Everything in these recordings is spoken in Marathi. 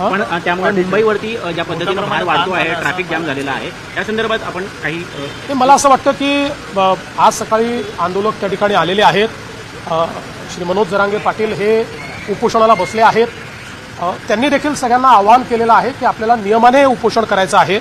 पण त्यामुळे मुंबईवरती ज्या पद्धतीने भार वाढतो आहे, ट्रॅफिक जाम झालेला आहे, त्या संदर्भात आपण काही मला असं वाटतं की आज सकाळी आंदोलक त्या ठिकाणी आलेले आहेत. श्री मनोज जरांगे पाटील हे उपोषणाला बसले आहेत. त्यांनी देखील सगळ्यांना आवाहन केलेलं आहे की आपल्याला नियमाने उपोषण करायचं आहे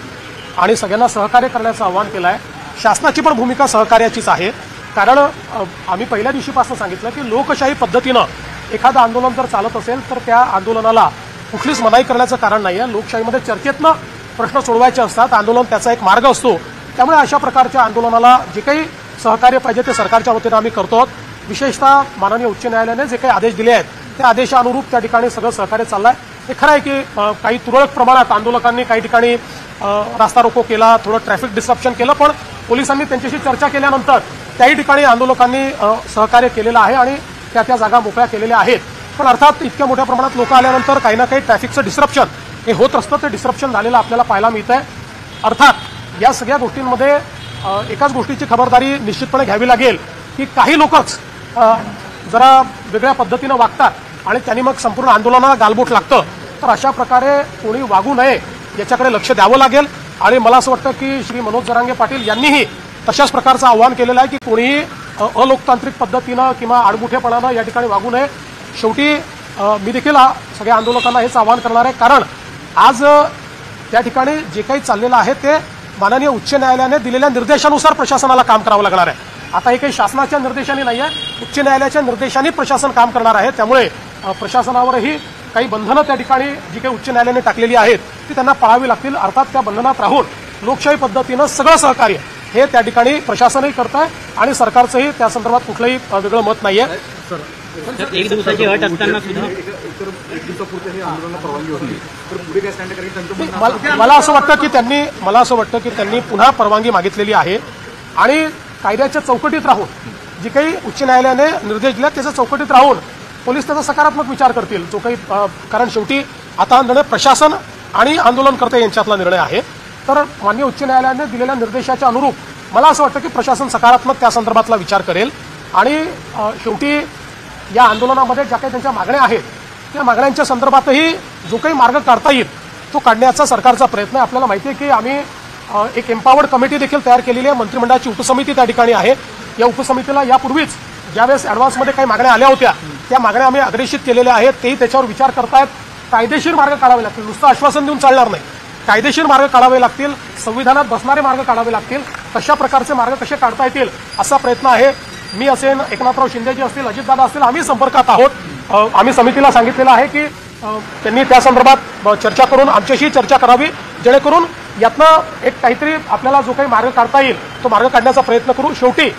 आणि सगळ्यांना सहकार्य करण्याचं आवाहन केलं आहे. शासनाची पण भूमिका सहकार्याचीच आहे, कारण आम्ही पहिल्या दिवशीपासून सांगितलं की लोकशाही पद्धतीनं एखादं आंदोलन जर चालत असेल तर त्या आंदोलनाला कुठलीच मनाई करण्याचं कारण नाही आहे. लोकशाहीमध्ये चर्चेतनं प्रश्न सोडवायचे असतात, आंदोलन त्याचा एक मार्ग असतो. त्यामुळे अशा प्रकारच्या आंदोलनाला जे काही सहकार्य पाहिजे ते सरकारच्या वतीनं आम्ही करतो. विशेषतः माननीय उच्च न्यायालयाने जे काही आदेश दिले आहेत त्या आदेशानुरूप त्या ठिकाणी सगळं सहकार्य चाललंय. हे खरं आहे की काही तुरळक प्रमाणात आंदोलकांनी काही ठिकाणी रास्ता रोको केला, थोडं ट्रॅफिक डिस्ट्रप्शन केलं, पण पोलिसांनी त्यांच्याशी चर्चा केल्यानंतर त्याही ठिकाणी आंदोलकांनी सहकार्य केलेलं आहे आणि त्या जागा मोकळ्या केलेल्या आहेत. पण अर्थात इतक्या मोठ्या प्रमाणात लोक आल्यानंतर काही ना काही ट्रॅफिकचं डिस्ट्रप्शन हे होत असतं. ते डिस्ट्रप्शन झालेलं आपल्याला पाहायला मिळत आहे. अर्थात या सगळ्या गोष्टींमध्ये एकाच गोष्टीची खबरदारी निश्चितपणे घ्यावी लागेल की काही लोकच जरा वेगळ्या पद्धतीनं वागतात आणि त्यांनी मग संपूर्ण आंदोलनाला गालबोट लागतं. तर अशा प्रकारे कोणी वागू नये याच्याकडे लक्ष द्यावं लागेल. आणि मला असं वाटतं की श्री मनोज जरांगे पाटील यांनीही तशाच प्रकारचं आव्हान केलेलं आहे की कोणीही अलोकतांत्रिक पद्धतीनं किंवा आडमुठेपणानं या ठिकाणी वागू नये. शेवटी मी देखील सगळ्या आंदोलकांना हेच आवाहन करणार आहे, कारण आज त्या ठिकाणी जे काही चाललेलं आहे ते माननीय उच्च न्यायालयाने दिलेल्या निर्देशानुसार प्रशासनाला काम करावं लागणार आहे. आता हे काही शासनाच्या निर्देशांनी नाही आहे, उच्च न्यायालयाच्या निर्देशांनी प्रशासन काम करणार आहे. त्यामुळे प्रशासनावरही काही बंधनं त्या ठिकाणी जी काही उच्च न्यायालयाने टाकलेली आहेत ती त्यांना पाळावी लागतील. अर्थात त्या बंधनात राहून लोकशाही पद्धतीनं सगळं सहकार्य हे त्या ठिकाणी प्रशासनही करत आहे आणि सरकारचंही त्या संदर्भात कुठलंही वेगळं मत नाहीये. एक दिवसाची अट असताना सुद्धा मला असं वाटतं की त्यांनी पुन्हा परवानगी मागितलेली आहे आणि कायद्याच्या चौकटीत राहून जी काही उच्च न्यायालयाने निर्देश दिले त्याच्या चौकटीत राहून पोलीस त्याचा सकारात्मक विचार करतील. जो काही कारण शेवटी आता हा निर्णय प्रशासन आणि आंदोलनकर्ते यांच्यातला निर्णय आहे. तर माननीय उच्च न्यायालयाने दिलेल्या निर्देशाच्या अनुरूप मला असं वाटतं की प्रशासन सकारात्मक त्या संदर्भातला विचार करेल आणि शेवटी या आंदोलनामध्ये ज्या काही त्यांच्या मागण्या आहेत त्या मागण्यांच्या संदर्भातही जो काही मार्ग काढता येईल तो काढण्याचा सरकारचा प्रयत्न आहे. आपल्याला माहिती आहे की आम्ही एक एम्पावर्ड कमिटी देखील तयार केलेली आहे. मंत्रिमंडळाची उपसमिती त्या ठिकाणी आहे. या उपसमितीला यापूर्वीच ज्यावेळेस ॲडव्हान्समध्ये काही मागण्या आल्या होत्या त्या मागण्या आम्ही अग्रेषित केलेल्या आहेत. तेही त्याच्यावर विचार करतायत. कायदेशीर मार्ग काढावे लागतील, नुसतं आश्वासन देऊन चालणार नाही. कायदेशीर मार्ग काढावे लागतील, संविधानात बसणारे मार्ग काढावे लागतील. तशा प्रकारचे मार्ग कसे काढता येतील असा प्रयत्न आहे. मी असेल, एकनाथराव शिंदेजी असतील, अजितदादा असतील, आम्ही संपर्कात आहोत. आम्ही समितीला सांगितलेलं आहे की त्यांनी त्या संदर्भात चर्चा करून आमच्याशी चर्चा करावी, जेणेकरून यातनं एक काहीतरी आपल्याला जो काही मार्ग काढता येईल तो मार्ग काढण्याचा प्रयत्न करू. शेवटी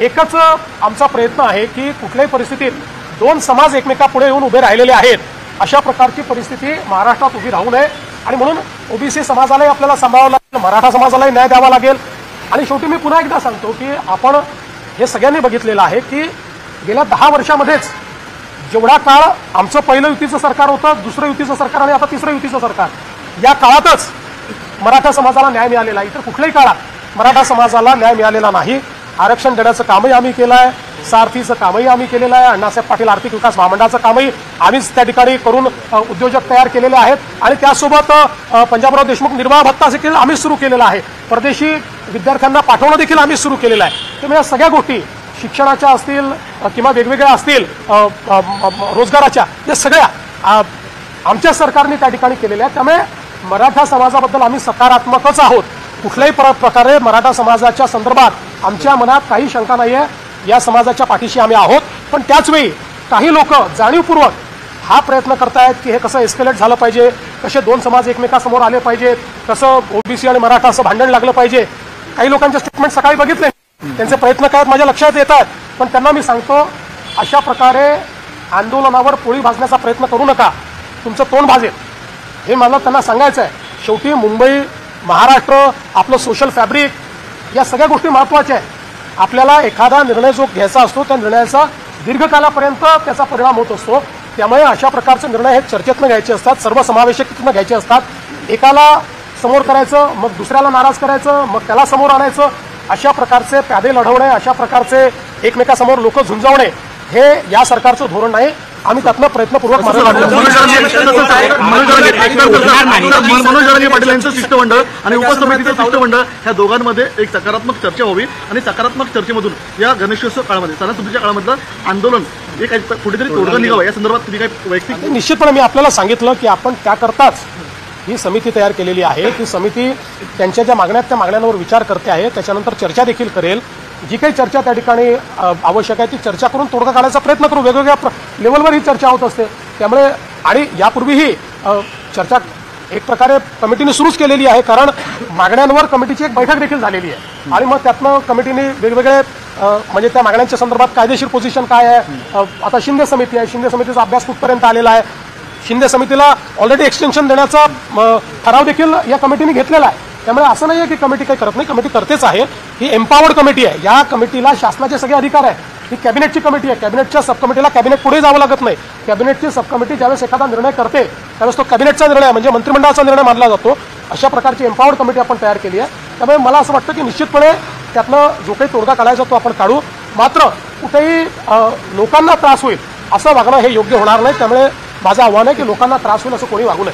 एकच आमचा प्रयत्न आहे की कुठल्याही परिस्थितीत दोन समाज एकमेकापुढे येऊन उभे राहिलेले आहेत अशा प्रकारची परिस्थिती महाराष्ट्रात उभी राहू नये आणि म्हणून ओबीसी समाजालाही आपल्याला सांभाळावं लागेल, मराठा समाजालाही न्याय द्यावा लागेल. आणि शेवटी मी पुन्हा एकदा सांगतो की आपण हे सगळ्यांनी बघितलेलं आहे की गेल्या 10 वर्षामध्येच जेवढा काळ आमचं पहिलं युतीचं सरकार होतं, दुसरं युतीचं सरकार आणि आता तिसरं युतीचं सरकार, या काळातच मराठा समाजाला न्याय मिळालेला आहे. इतर कुठल्याही काळात मराठा समाजाला न्याय मिळालेला नाही. आरक्षण देण्याचं कामही आम्ही केलं आहे, सारथीचं कामही आम्ही केलेलं आहे, अण्णासाहेब पाटील आर्थिक विकास महामंडळाचं कामही आम्हीच त्या ठिकाणी करून उद्योजक तयार केलेले आहेत आणि त्यासोबत पंजाबराव देशमुख निर्वाह भत्ता देखील आम्ही सुरू केलेला आहे. परदेशी विद्यार्थ्यांना पाठवणं देखील आम्ही सुरू केलेलं आहे. त्यामुळे या सगळ्या गोष्टी शिक्षणाच्या असतील किंवा वेगवेगळ्या असतील रोजगाराच्या, या सगळ्या आमच्या सरकारने त्या ठिकाणी केलेल्या आहेत. त्यामुळे मराठा समाजाबद्दल आम्ही सकारात्मकच आहोत. कुठल्याही प्रकारे मराठा समाजाच्या संदर्भात आमच्या मनात काही शंका नाही आहे. या समाजाच्या पाठीशी आम्ही आहोत. पण त्याचवेळी काही लोक जाणीवपूर्वक हा प्रयत्न करतायत की हे कसं एस्केलेट झालं पाहिजे, कसे दोन समाज एकमेकासमोर आले पाहिजेत, कसं ओबीसी आणि मराठा असं भांडण लागलं पाहिजे. काही लोकांचे स्टेटमेंट सकाळी बघितले, त्यांचे प्रयत्न काय माझ्या लक्षात येतात. पण त्यांना मी सांगतो अशा प्रकारे आंदोलनावर पोळी भाजण्याचा प्रयत्न करू नका, तुमचं तोंड भाजेल हे मला त्यांना सांगायचं आहे. शेवटी मुंबई, महाराष्ट्र, आपलं सोशल फॅब्रिक, या सगळ्या गोष्टी महत्त्वाच्या आहेत. आपल्याला एखादा निर्णय जो घ्यायचा असतो त्या निर्णयाचा दीर्घकालापर्यंत त्याचा परिणाम होत असतो. त्यामुळे अशा प्रकारचे निर्णय हे चर्चेतनं घ्यायचे असतात, सर्वसमावेशकतेतनं घ्यायचे असतात. एकाला समोर करायचं, मग दुसऱ्याला नाराज करायचं, मग त्याला समोर आणायचं, अशा प्रकारचे प्यादे लढवणे, अशा प्रकारचे एकमेकासमोर लोक झुंजवणे हे या सरकारचं धोरण नाही. आम्ही त्यातनं प्रयत्नपूर्वक मार्ग काढतो. मनोज जरांगे पाटील यांचं शिष्टमंडळ आणि उपसमितीचं शिष्टमंडळ ह्या दोघांमध्ये एक सकारात्मक चर्चा व्हावी आणि सकारात्मक चर्चेमधून या गणेशोत्सव काळामध्ये सणासुदीच्या काळामधलं आंदोलन एक कुठेतरी तोडगा निघावं या संदर्भात तुम्ही काही वैयक्तिक निश्चितपणे मी आपल्याला सांगितलं की आपण त्याकरताच ही समिती तयार केलेली आहे. ती समिती त्यांच्या ज्या मागण्या त्या मागण्यांवर विचार करते आहे, त्याच्यानंतर चर्चा देखील करेल. जी काही चर्चा त्या ठिकाणी आवश्यक आहे ती चर्चा करून तोडगा काढायचा प्रयत्न करू. वेगवेगळ्या लेवलवर ही चर्चा होत असते. त्यामुळे आणि यापूर्वीही चर्चा एक प्रकारे कमिटीने सुरूच केलेली आहे, कारण मागण्यांवर कमिटीची एक बैठक देखील झालेली आहे आणि मग त्यातनं कमिटीने वेगवेगळे म्हणजे त्या मागण्यांच्या संदर्भात कायदेशीर पोझिशन काय आहे. आता शिंदे समिती आहे, शिंदे समितीचा अभ्यास कुठपर्यंत आलेला आहे. शिंदे समितीला ऑलरेडी एक्सटेन्शन देण्याचा ठराव देखील या कमिटीने घेतलेला आहे. त्यामुळे असं नाही आहे की कमिटी काही करत नाही, कमिटी करतेच आहे. ही एम्पावर्ड कमिटी आहे. या कमिटीला शासनाचे सगळे अधिकार आहे. ही कॅबिनेटची कमिटी आहे. कॅबिनेटच्या सब कमिटीला कॅबिनेट पुढे जावं लागत नाही. कॅबिनेटची सब कमिटी ज्यावेळेस एखादा निर्णय करते त्यावेळेस तो कॅबिनेटचा निर्णय म्हणजे मंत्रिमंडळाचा निर्णय मानला जातो. अशा प्रकारची एम्पावर्ड कमिटी आपण तयार केली आहे. त्यामुळे मला असं वाटतं की निश्चितपणे त्यातनं जो काही तोडगा काढायचा तो आपण काढू. मात्र कुठेही लोकांना त्रास होईल असं वागणं हे योग्य होणार नाही. त्यामुळे माझं आव्हान आहे की लोकांना त्रास होईल असं कोणी वागू नये.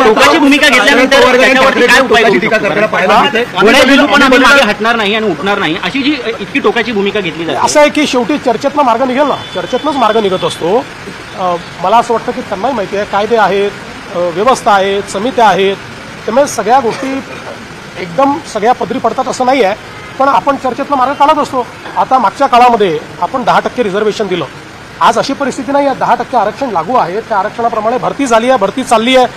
टोकाची भूमिका घेतल्यानंतर त्याच्यावरती काय उपाय पण आम्ही मागे हटणार नाही आणि उठणार नाही अशी जी इतकी टोकाची भूमिका घेतली जाते. असं आहे की शेवटी चर्चेतनं मार्ग निघेल ना, चर्चेतनंच मार्ग निघत असतो. मला असं वाटतं की त्यांनाही माहिती आहे कायदे आहेत, व्यवस्था आहेत, समित्या आहेत. त्यामुळे सगळ्या गोष्टी एकदम सगळ्या पदरी पडतात असं नाही आहे, पण आपण चर्चेतनं मार्ग काढत असतो. आता मागच्या काळामध्ये आपण 10% रिझर्वेशन दिलं. आज अशी परिस्थिती नाही आहे. 10% आरक्षण लागू आहे. त्या आरक्षणाप्रमाणे भरती झाली आहे, भरती चालली आहे.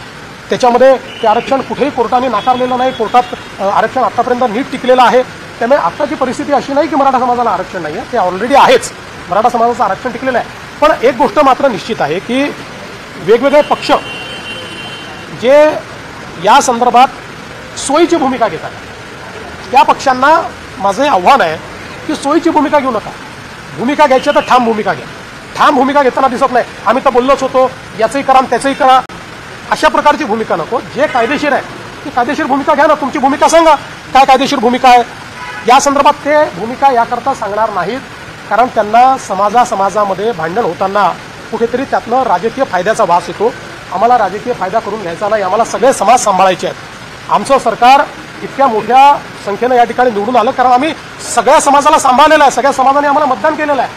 त्याच्यामध्ये ते आरक्षण कुठेही कोर्टाने नाकारलेलं नाही. कोर्टात आरक्षण आतापर्यंत नीट टिकलेलं आहे. त्यामुळे आत्ताची परिस्थिती अशी नाही की मराठा समाजाला आरक्षण नाही आहे. ते ऑलरेडी आहेच. मराठा समाजाचं आरक्षण टिकलेलं आहे. पण एक गोष्ट मात्र निश्चित आहे की वेगवेगळे पक्ष जे या संदर्भात सोयीची भूमिका घेतात त्या पक्षांना माझं आव्हान आहे की सोयीची भूमिका घेऊ नका. भूमिका घ्यायची तर ठाम भूमिका घ्या. ठाम भूमिका घेताना दिसत नाही आम्ही तर बोललोच होतो, याचंही करा त्याचंही करा, अशा प्रकारची भूमिका नको. जे कायदेशीर आहे ती कायदेशीर भूमिका घ्या ना. तुमची भूमिका सांगा काय कायदेशीर भूमिका आहे. या संदर्भात ते भूमिका याकरता सांगणार नाहीत, कारण त्यांना समाजामध्ये भांडण होताना कुठेतरी त्यातनं राजकीय फायद्याचा वास येतो. आम्हाला राजकीय फायदा करून घ्यायचा नाही. आम्हाला सगळे समाज सांभाळायचे आहेत. आमचं सरकार इतक्या मोठ्या संख्येनं या ठिकाणी निवडून आलं कारण आम्ही सगळ्या समाजाला सांभाळलेलं आहे. सगळ्या समाजाने आम्हाला मतदान केलेलं आहे.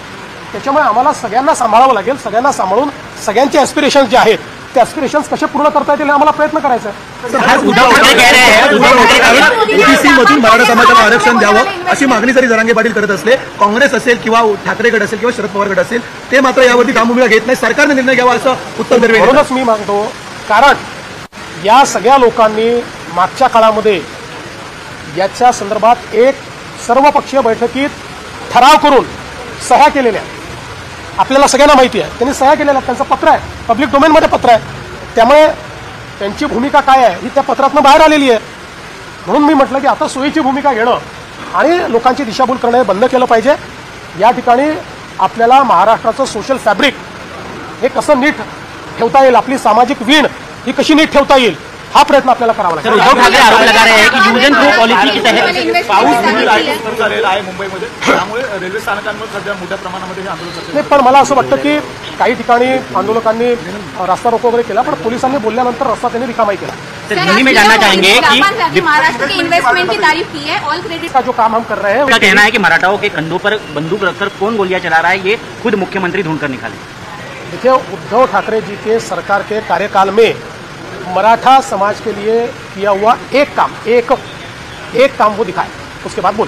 त्याच्यामुळे आम्हाला सगळ्यांना सांभाळावं लागेल. सगळ्यांना सांभाळून सगळ्यांचे ॲस्पिरेशन्स जे आहेत ते ॲस्पिरेशन्स कसे पूर्ण करता येतील आम्हाला प्रयत्न करायचा आहे. ओबीसीमधून मराठा समाजाला आरक्षण द्यावं अशी मागणी जरी जरांगे पाटील करत असले, काँग्रेस असेल किंवा ठाकरे गट असेल किंवा शरद पवार गट असेल, ते मात्र यावरती ठाम भूमिका घेत नाही. सरकारने निर्णय घ्यावा असं उत्तर द्यावे. म्हणूनच मी मागतो, कारण या सगळ्या लोकांनी मागच्या काळामध्ये याच्या संदर्भात एक सर्वपक्षीय बैठकीत ठराव करून सह्या केलेल्या आपल्याला सगळ्यांना माहिती आहे. त्यांनी सह्या केलेल्या त्यांचं पत्र आहे, पब्लिक डोमेनमध्ये पत्र आहे. त्यामुळे त्यांची भूमिका काय आहे ही त्या पत्रातनं बाहेर आलेली आहे. म्हणून मी म्हटलं की आता सोयीची भूमिका घेणं आणि लोकांची दिशाभूल करणं हे बंद केलं पाहिजे. या ठिकाणी आपल्याला महाराष्ट्राचं सोशल फॅब्रिक हे कसं नीट ठेवता येईल, आपली सामाजिक वीण ही कशी नीट ठेवता येईल हा प्रयत्न आपल्याला करावा लागेल. उद्धव ठाकरे आरोप लगा रहे हैं कि यूज एंड थ्रो पॉलिसी के तहत पाऊस झालेला आहे मुंबईमध्ये, त्यामुळे रेल्वे स्थानकांवर सध्या मोठ्या प्रमाणामध्ये हे आंदोलन करते. नाही, पण मला असं वाटतं की काही ठिकाणी आंदोलकांनी रस्ता रोको वगैरे केला, पण पोलिसांनी बोलल्यानंतर रस्ता त्यांनी रिकामाही केला. हिंदी में जानना चाहेंगे कि महाराष्ट्र की इन्वेस्टमेंट की तारीफ की है, ऑल क्रेडिट का जो काम हम कर रहे हैं उनका कहना है कि मराठाओं के कंधों पर बंदूक रखकर कौन गोलियां चला रहा है ये खुद मुख्यमंत्री ढूंढ कर निकाले. देखिए, उद्धव ठाकरे जी के सरकार के कार्यकाल में मराठा समाज के लिए किया हुआ एक काम वो दिखाए, उसके बाद बोल.